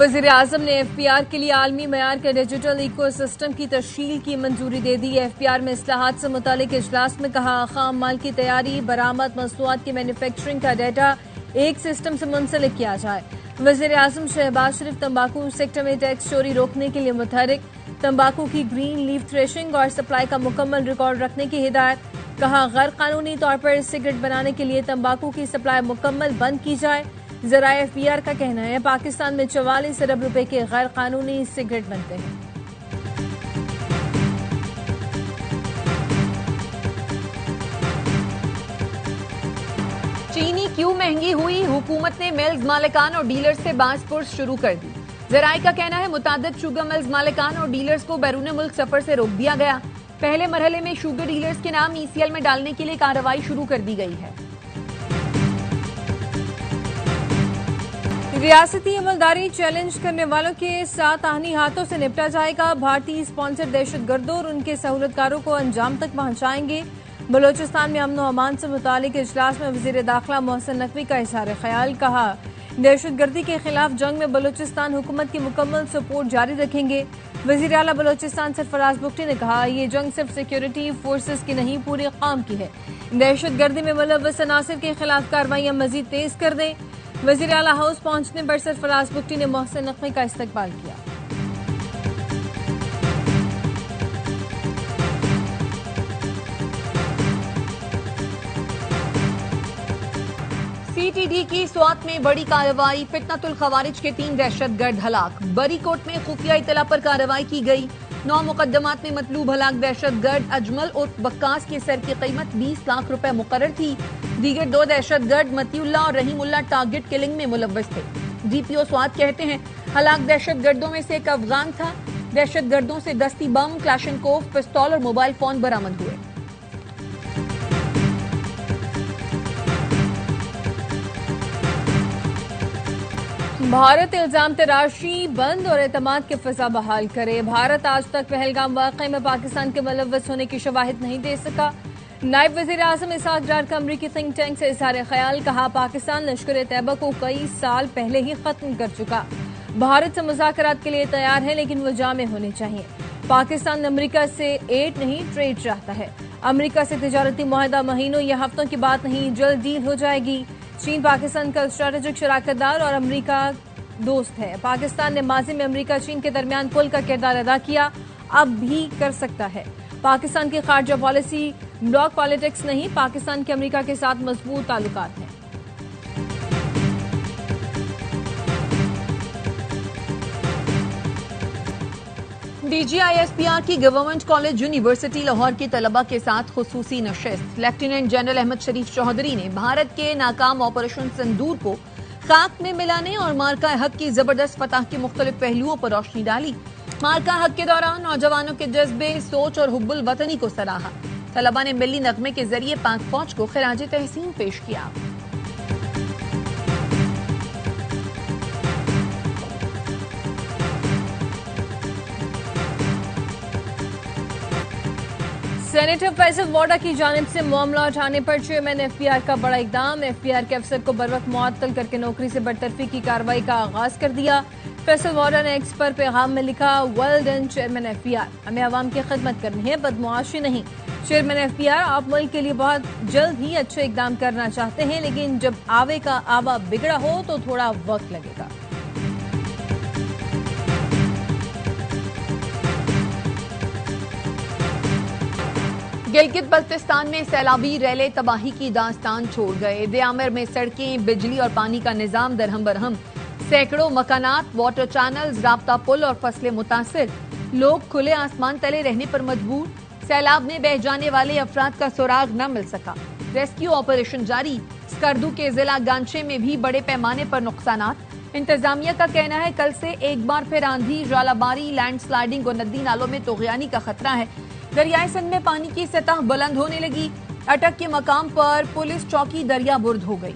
وزیر اعظم نے F P are کے لیے عالمی معیار کے ڈیجیٹل ایکو سسٹم کی تشکیل کی منظوری دے دی۔ ایف پی آر میں اصلاحات سے متعلق اجلاس میں کہا خام مال کی تیاری، برآمد مصنوعات کی مینوفیکچرنگ کا ڈیٹا ایک سسٹم سے منسلک کیا جائے۔ وزیر اعظم شہباز شریف تمباکو سیکٹر میں ٹیکس چوری روکنے کے لیے متحرک، تمباکو کی گرین لیف تھریشنگ اور سپلائی کا مکمل ریکارڈ رکھنے کی ہدایت۔ کہا غیر قانونی طور پر سگریٹ بنانے کے لیے تمباکو کی سپلائی مکمل بند کی جائے۔ ذرائع ایف پی آر کا کہنا ہے پاکستان میں 44 ارب روپے کے غیر قانونی سگریٹ بنتے ہیں۔ چینی کیوں مہنگی ہوئی؟ حکومت نے ملز مالکان اور ڈیلرز سے بحث پرس شروع کر دی۔ ذرائع کا کہنا ہے متعدد شوگر ملز مالکان اور ڈیلرز کو بیرون ملک سفر سے روک دیا گیا۔ پہلے مرحلے میں شوگر ڈیلرز کے نام ای سی ایل میں ڈالنے کے لیے کارروائی شروع کر دی گئی ہے۔ ریاستی عملداری چیلنج کرنے والوں کے ساتھ آہنی ہاتھوں سے نپٹا جائے گا۔ بھارتی اسپانسر دہشت گردوں اور ان کے سہولت کاروں کو انجام تک پہنچائیں گے۔ بلوچستان میں امن و امان سے متعلق اجلاس میں وزیر داخلہ محسن نقوی کا اظہار خیال۔ کہا دہشت گردی کے خلاف جنگ میں بلوچستان حکومت کی مکمل سپورٹ جاری رکھیں گے۔ وزیر اعلیٰ بلوچستان سرفراز بگٹی نے کہا یہ جنگ صرف سیکیورٹی فورسز کی نہیں پورے قوم کی ہے۔ دہشت گردی میں ملوث عناصر کے خلاف کارروائیاں مزید تیز کر دیں۔ وزیر اعلیٰ ہاؤس پہنچنے پر سرفراز بگٹی نے محسن نقوی کا استقبال کیا۔ سی ٹی ڈی کی سوات میں بڑی کارروائی، فتنۃ الخوارج کے 3 دہشت گرد ہلاک۔ بری کوٹ میں خفیہ اطلاع پر کارروائی کی گئی۔ 9 مقدمات میں مطلوب ہلاک دہشت گرد اجمل اور بکاس کے سر کی قیمت 20 لاکھ روپے مقرر تھی۔ دیگر 2 دہشت گرد متی اللہ اور رحیم اللہ ٹارگٹ کلنگ میں ملوث تھے۔ ڈی پی او سوات کہتے ہیں ہلاک دہشت گردوں میں سے ایک افغان تھا۔ دہشت گردوں سے دستی بم، کلاشنکوف، پستول اور موبائل فون برآمد ہوئے۔ بھارت الزام تراشی بند اور اعتماد کی فضا بحال کرے۔ بھارت آج تک پہلگام واقعے میں پاکستان کے ملوث ہونے کی شواہد نہیں دے سکا۔ نائب وزیر اعظم اسحاق ڈار کا امریکی تھنک ٹینک سے اظہار خیال۔ کہا پاکستان لشکر طیبہ کو کئی سال پہلے ہی ختم کر چکا۔ بھارت سے مذاکرات کے لیے تیار ہے لیکن وہ جامع ہونے چاہیے۔ پاکستان امریکہ سے ایڈ نہیں ٹریڈ چاہتا ہے۔ امریکہ سے تجارتی معاہدہ مہینوں یا ہفتوں کی بات نہیں، جلد ڈیل ہو جائے گی۔ چین پاکستان کا اسٹریٹجک شراکت دار اور امریکہ دوست ہے۔ پاکستان نے ماضی میں امریکہ چین کے درمیان پل کا کردار ادا کیا، اب بھی کر سکتا ہے۔ پاکستان کی خارجہ پالیسی بلاک پالیٹکس نہیں، پاکستان کے امریکہ کے ساتھ مضبوط تعلقات ہیں۔ D G I S P R کی گورنمنٹ کالج یونیورسٹی لاہور کے طلبہ کے ساتھ خصوصی نشست۔ لیفٹیننٹ جنرل احمد شریف چوہدری نے بھارت کے ناکام آپریشن سندور کو خاک میں ملانے اور مارکہ حق کی زبردست فتح کے مختلف پہلوؤں پر روشنی ڈالی۔ مارکہ حق کے دوران نوجوانوں کے جذبے، سوچ اور حب الوطنی کو سراہا۔ طلبہ نے ملی نغمے کے ذریعے پاک فوج کو خراج تحسین پیش کیا۔ سینیٹر فیصل وارڈا کی جانب سے معاملہ اٹھانے پر چیئرمین ایف پی آر کا بڑا اقدام۔ ایف پی آر کے افسر کو بروقت معطل کر کے نوکری سے برطرفی کی کارروائی کا آغاز کر دیا۔ فیصل وارڈا نے ایکس پر پیغام میں لکھا well done chairman F P R, ہمیں عوام کی خدمت کرنی ہے، بدمعاشی نہیں۔ چیئرمین ایف پی آر، آپ ملک کے لیے بہت جلد ہی اچھے اقدام کرنا چاہتے ہیں لیکن جب آوے کا آوا بگڑا ہو تو تھوڑا وقت لگے گا۔ گلگت بلتستان میں سیلابی ریلے تباہی کی داستان چھوڑ گئے۔ دیامر میں سڑکیں، بجلی اور پانی کا نظام درہم برہم، سینکڑوں مکانات، واٹر چینلز، رابطہ پل اور فصلیں متاثر، لوگ کھلے آسمان تلے رہنے پر مجبور۔ سیلاب میں بہہ جانے والے افراد کا سراغ نہ مل سکا، ریسکیو آپریشن جاری۔ سکردو کے ضلع گانچے میں بھی بڑے پیمانے پر نقصانات۔ انتظامیہ کا کہنا ہے کل سے ایک بار پھر آندھی، ژالہ باری، لینڈ سلائیڈنگ اور ندی نالوں میں طغیانی کا خطرہ ہے۔ دریائے سندھ میں پانی کی سطح بلند ہونے لگی، اٹک کے مقام پر پولیس چوکی دریا برد ہو گئی۔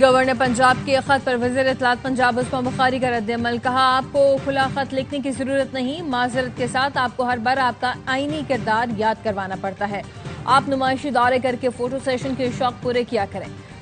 گورنر پنجاب کے خط پر وزیر اطلاعات پنجاب عثمان بخاری کا رد عمل۔ کہا آپ کو کھلا خط لکھنے کی ضرورت نہیں، معذرت کے ساتھ آپ کو ہر بار آپ کا آئینی کردار یاد کروانا پڑتا ہے۔ آپ نمائشی دورے کر کے فوٹو سیشن کے شوق پورے کیا کریں۔